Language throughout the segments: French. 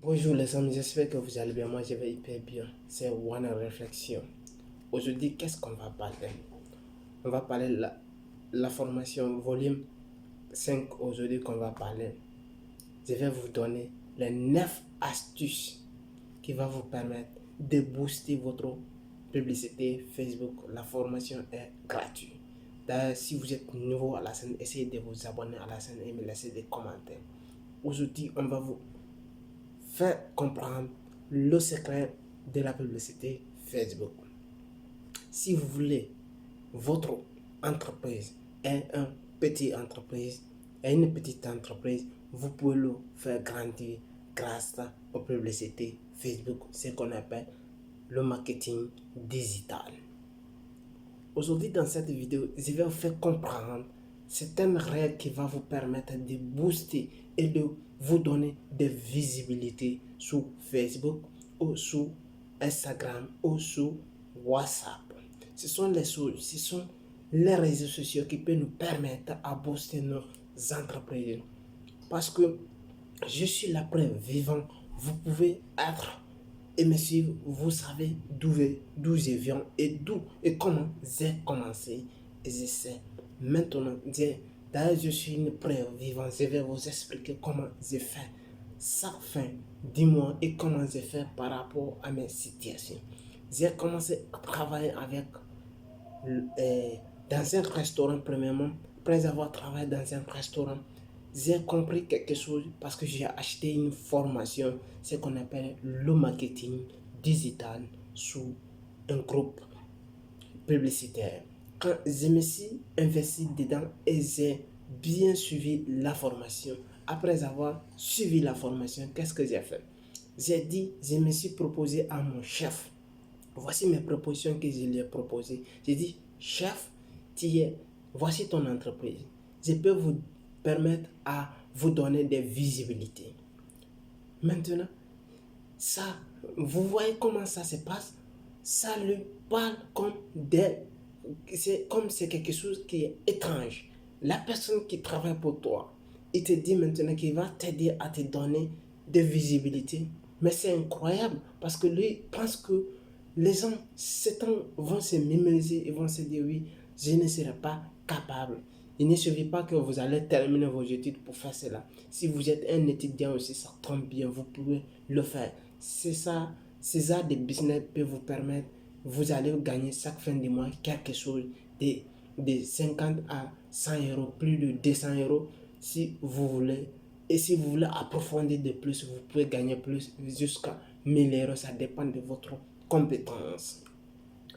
Bonjour les amis, j'espère que vous allez bien. Moi je vais hyper bien. C'est One Réflexion. Aujourd'hui, qu'est-ce qu'on va parler? On va parler de la formation volume 5 aujourd'hui qu'on va parler. Je vais vous donner les 9 astuces qui vont vous permettre de booster votre publicité Facebook. La formation est gratuite. D'ailleurs, si vous êtes nouveau à la chaîne, essayez de vous abonner à la chaîne et me laisser des commentaires. Aujourd'hui, on va vous faire comprendre le secret de la publicité Facebook. Si vous voulez votre entreprise est une petite entreprise, vous pouvez le faire grandir grâce aux publicités Facebook, ce qu'on appelle le marketing digital. Aujourd'hui, dans cette vidéo, je vais vous faire comprendre certaines règles qui vont vous permettre de booster et de vous donner des visibilités sur Facebook ou sur Instagram ou sur WhatsApp. Ce sont les réseaux sociaux qui peuvent nous permettre à booster nos entreprises. Parce que je suis la preuve vivante, vous pouvez être et me suivre, vous savez d'où je viens et comment j'ai commencé. Et je sais maintenant, d'ailleurs je suis une preuve vivante, je vais vous expliquer comment j'ai fait chaque fin du mois et comment j'ai fait par rapport à mes situations. J'ai commencé à travailler dans un restaurant premièrement. Après avoir travaillé dans un restaurant, j'ai compris quelque chose parce que j'ai acheté une formation, ce qu'on appelle le marketing digital sous un groupe publicitaire. Quand je me suis investi dedans et j'ai bien suivi la formation, après avoir suivi la formation, qu'est-ce que j'ai fait? Je me suis proposé à mon chef. Voici mes propositions que je lui ai proposées. J'ai dit, chef, voici ton entreprise. Je peux vous permettre à vous donner des visibilités. Maintenant, ça, vous voyez comment ça se passe? Ça lui parle c'est quelque chose qui est étrange. La personne qui travaille pour toi, il te dit maintenant qu'il va t'aider à te donner des visibilités. Mais c'est incroyable parce que lui pense que les gens, vont se mémoriser et vont se dire oui, je ne serai pas capable. Il ne suffit pas que vous allez terminer vos études pour faire cela. Si vous êtes un étudiant aussi, ça tombe bien, vous pouvez le faire. C'est ça, ces arts de business peuvent vous permettre, vous allez gagner chaque fin du mois quelque chose de 50 à 100 euros, plus de 200 euros si vous voulez. Et si vous voulez approfondir de plus, vous pouvez gagner plus jusqu'à 1000 euros, ça dépend de votre compétence.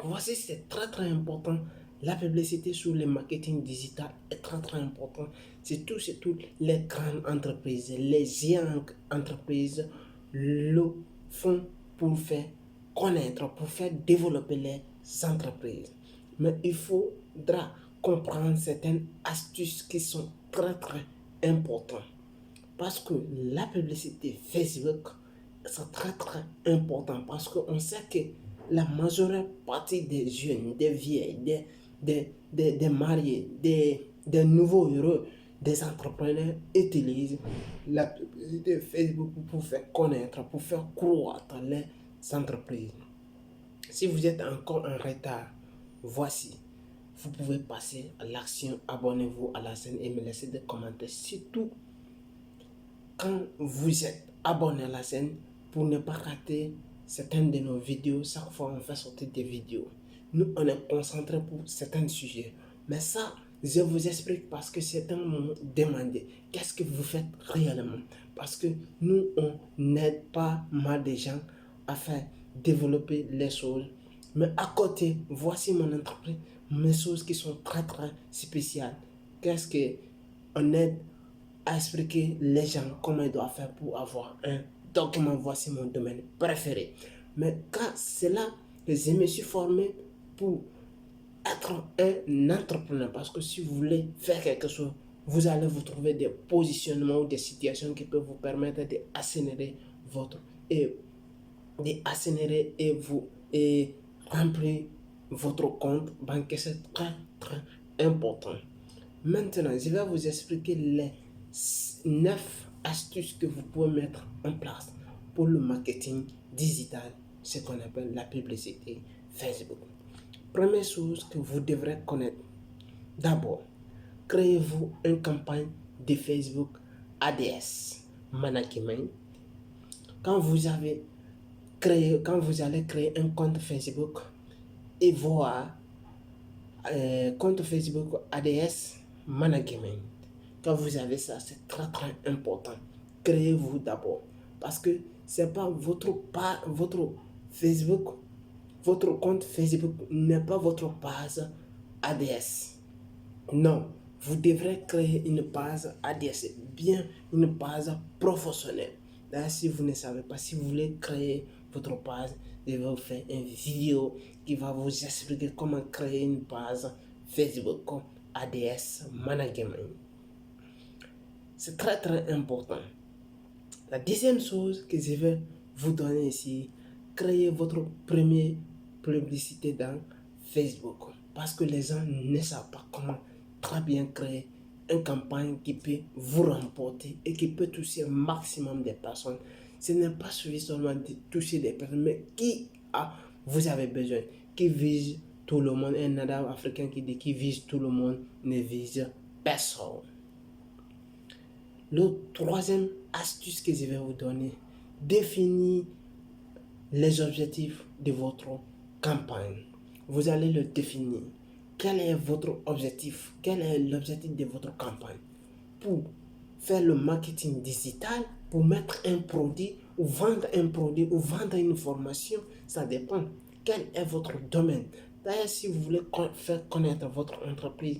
Voici, c'est très très important. La publicité sur le marketing digital est très très important. C'est tout les grandes entreprises, les géantes entreprises le font pour faire connaître, pour faire développer les entreprises. Mais il faudra comprendre certaines astuces qui sont très très importantes. Parce que la publicité Facebook, c'est très très important parce qu'on sait que la majeure partie des jeunes, des vieilles, des mariés, des nouveaux heureux, des entrepreneurs utilisent la publicité Facebook pour faire connaître, pour faire croître les entreprises. Si vous êtes encore en retard, voici, vous pouvez passer à l'action, abonnez-vous à la chaîne et me laisser des commentaires. Surtout quand vous êtes abonné à la chaîne pour ne pas rater certaines de nos vidéos. Chaque fois on fait sortir des vidéos, nous on est concentré pour certains sujets, mais ça je vous explique parce que certains m'ont demandé qu'est-ce que vous faites réellement, parce que nous on n'aide pas mal de gens à faire développer les choses, mais à côté voici mon entreprise, mes choses qui sont très très spéciales. Qu'est-ce que on aide à expliquer les gens comment ils doivent faire pour avoir un document. Voici mon domaine préféré. Mais quand c'est là que je me suis formé pour être un entrepreneur, parce que si vous voulez faire quelque chose, vous allez vous trouver des positionnements ou des situations qui peuvent vous permettre d'accélérer votre et et remplir votre compte bancaire. C'est très très important. Maintenant, je vais vous expliquer les 9 astuces que vous pouvez mettre en place pour le marketing digital, ce qu'on appelle la publicité Facebook. Première chose que vous devrez connaître, d'abord, créez-vous une campagne de Facebook ADS Management. Quand vous allez créer un compte Facebook et voir compte Facebook ADS Management, quand vous avez ça, c'est très très important. Créez-vous d'abord parce que c'est pas votre Facebook, votre compte Facebook n'est pas votre base ADS. Non, vous devrez créer une base ADS, bien une base professionnelle. D'ailleurs, si vous ne savez pas, si vous voulez créer votre base, je vais vous faire une vidéo qui va vous expliquer comment créer une base Facebook ADS Management. C'est très très important. La deuxième chose que je vais vous donner ici, créer votre première publicité dans Facebook. Parce que les gens ne savent pas comment très bien créer une campagne qui peut vous remporter et qui peut toucher un maximum de personnes. Ce n'est pas suffisant seulement de toucher des personnes, mais vous avez besoin, qui vise tout le monde. Un adam africain qui dit qui vise tout le monde ne vise personne. Le troisième astuce que je vais vous donner, définir les objectifs de votre campagne. Vous allez le définir. Quel est votre objectif? Quel est l'objectif de votre campagne? Pour faire le marketing digital, pour mettre un produit ou vendre un produit ou vendre une formation, ça dépend. Quel est votre domaine? D'ailleurs, si vous voulez faire connaître votre entreprise,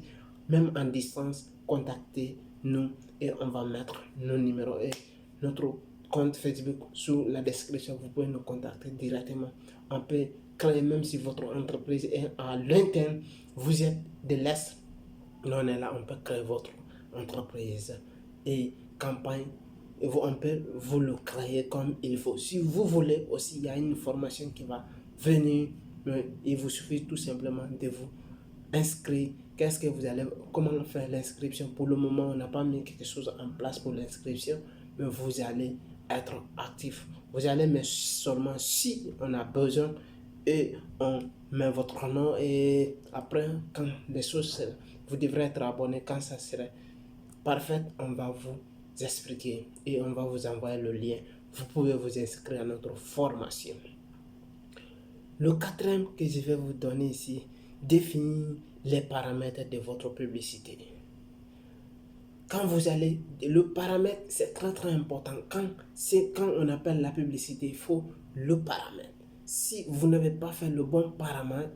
même en distance, contactez-nous et on va mettre nos numéros et notre compte Facebook sous la description. Vous pouvez nous contacter directement. On peut créer, même si votre entreprise est à l'interne, vous êtes de l'Est, nous on est là, on peut créer votre entreprise et campagne. On peut vous le créer comme il faut. Si vous voulez aussi, il y a une formation qui va venir. Il vous suffit tout simplement de vous inscrire. Comment faire l'inscription? Pour le moment, on n'a pas mis quelque chose en place pour l'inscription, mais vous allez être actif. Vous allez mettre seulement si on a besoin et on met votre nom et après, quand les choses, vous devrez être abonné quand ça serait parfait, on va vous expliquer et on va vous envoyer le lien. Vous pouvez vous inscrire à notre formation. Le quatrième que je vais vous donner ici, définir les paramètres de votre publicité. Quand vous allez, le paramètre, c'est très très important. Quand on appelle la publicité, il faut le paramètre. Si vous n'avez pas fait le bon paramètre,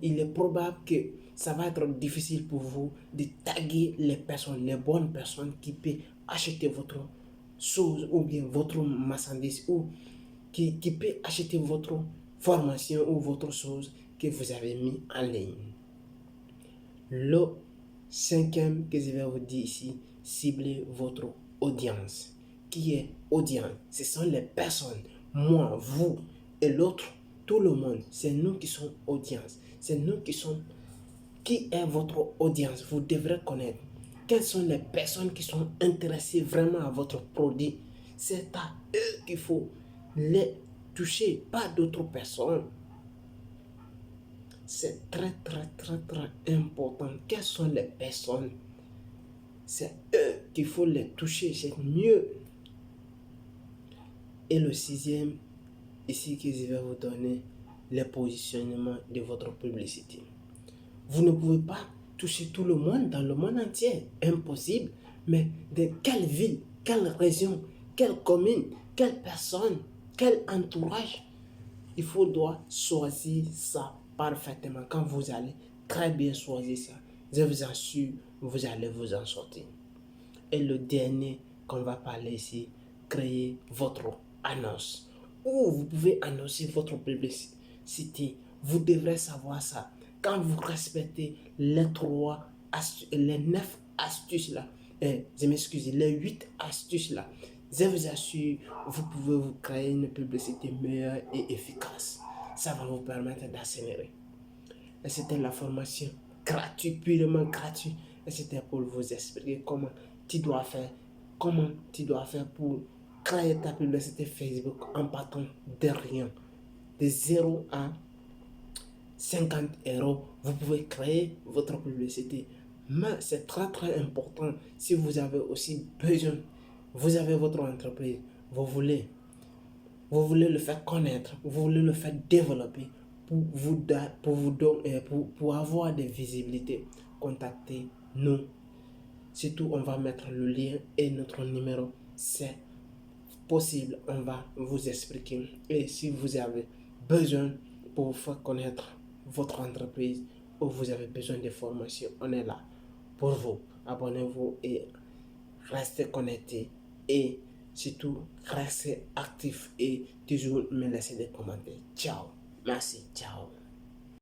il est probable que ça va être difficile pour vous de taguer les personnes, les bonnes personnes qui peuvent acheter votre chose ou bien votre marchandise ou qui peut acheter votre formation ou votre chose que vous avez mis en ligne. Le cinquième que je vais vous dire ici, ciblez votre audience. Qui est audience? Ce sont les personnes, moi, vous et l'autre, tout le monde. C'est nous qui sommes audience. C'est nous qui est votre audience. Vous devrez connaître quelles sont les personnes qui sont intéressées vraiment à votre produit. C'est à eux qu'il faut les toucher, pas d'autres personnes. C'est très très très très important. Quelles sont les personnes? C'est eux qu'il faut les toucher, c'est mieux. Et le sixième, ici que je vais vous donner, le positionnement de votre publicité. Vous ne pouvez pas toucher tout le monde dans le monde entier, impossible. Mais de quelle ville, quelle région, quelle commune, quelle personne, quel entourage, il doit choisir ça parfaitement. Quand vous allez très bien choisir ça, je vous assure, vous allez vous en sortir. Et le dernier qu'on va parler ici, créer votre annonce. Où vous pouvez annoncer votre publicité. Vous devrez savoir ça. Quand vous respectez les 9 astuces là, les 8 astuces là, je vous assure, vous pouvez vous créer une publicité meilleure et efficace. Ça va vous permettre d'accélérer. Et c'était la formation gratuite, purement gratuite. Et c'était pour vous expliquer comment tu dois faire comment tu dois faire pour créer ta publicité Facebook en partant de rien. De 0 à 50 euros, vous pouvez créer votre publicité. Mais c'est très très important si vous avez aussi besoin, vous avez votre entreprise, vous voulez le faire connaître, vous voulez le faire développer pour avoir des visibilités. Contactez-nous. Surtout, on va mettre le lien et notre numéro. C'est possible, on va vous expliquer. Et si vous avez besoin pour faire connaître votre entreprise ou vous avez besoin de formation, on est là pour vous. Abonnez-vous et restez connectés. Et surtout, restez actifs et toujours me laissez des commentaires. Ciao. Merci. Ciao.